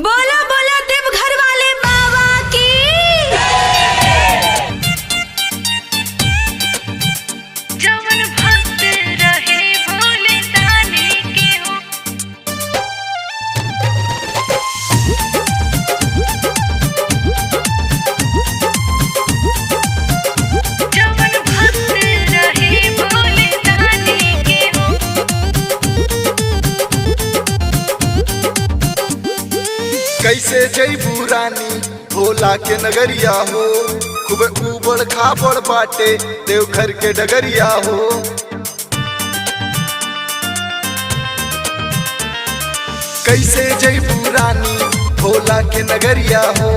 बोला बोला देवघर वाले बाबा की। जवन भक्त रहे भोले दानी के हो। जवन भक्त रहे भोले दानी के हो। कैसे जईबू रानी भोला के नगरिया हो। खूब उबड़ खाबड़ बाटे देवघर के डगरिया हो। कैसे जईबू रानी भोला के नगरिया हो।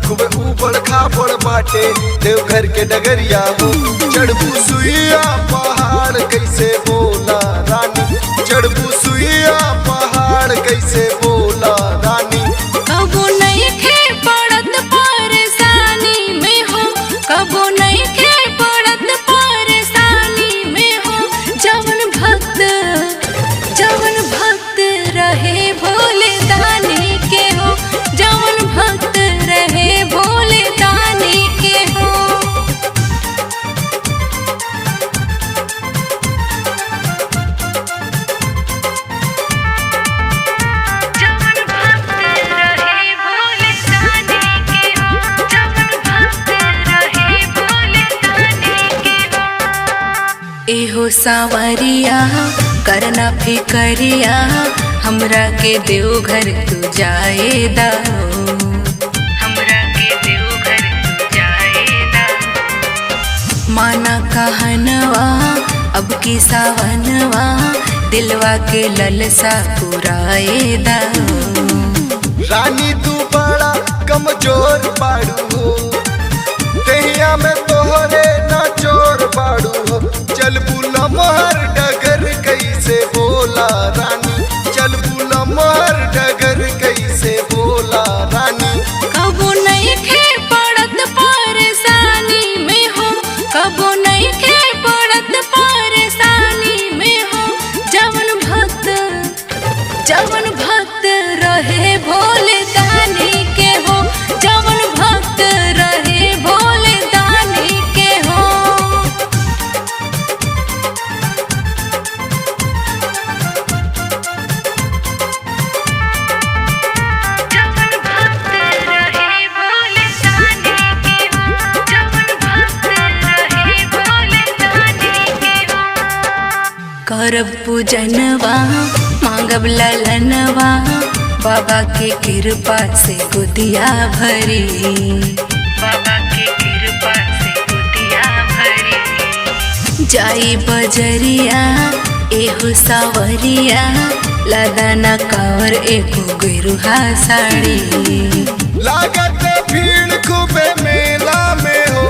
खूब उबड़ खाबड़ बाटे देवघर के डगरिया हो। चढ़बू सुइया पहाड़ कैसे बोला रानी। चढ़बू सुइया पहाड़ कैसे बोला रानी। कबो नहीं खे पड़त परेशानी में हो। कबो नहीं खे पड़त परेशानी में हो। जवन भक्त रहे भोले दानी के हो। जवन भक्त रहे भोले दानी के हो। जवन भक्त रहे भोले दानी के हो। जवन भक्त रहे भोले दानी के हो। एहो सांवरिया करना फिकरिया हमरा के देवघर तू जाएदा हो। हमरा के देवघर तू जाएदा। माना कहनवा अब की सावनवा दिलवा के ललसा पुराएदा हो। रानी तू बड़ा कमजोर बाड़ू हो। दहिया में तोहरे ना चोर बाड़ू हो। चल बुला मोहर डगर कैसे बोला रानी। चल बुला मोहर डगर कैसे बोला रानी। कबो नहीं खे पड़त परेशानी में हो। कबो नहीं खे पड़त परेशानी में हो। जवन भक्त रहे भोले दानी के हो। जवन भक्त रहे भोले दानी के हो। जवन भक्त रहे भोले दानी के हो। जवन भक्त रहे भोले दानी के हो। करब पूजनवा मांगब ललनवा बाबा के कृपा से गुदिया भरी। बाबा के कृपा से गुदिया भरी। जाई बजरिया एहो सावरिया लदाना कावर एको गेरुहा साड़ी। लागत भीड़ खूबे मेला में हो।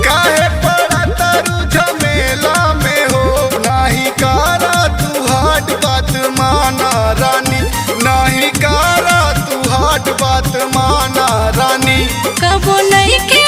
काहे पड़ा तारू झमेला में हो। नाही कारा तू हाट बात माना रानी। नाही कारा तू हाट बात माना रानी। कबो नहीं के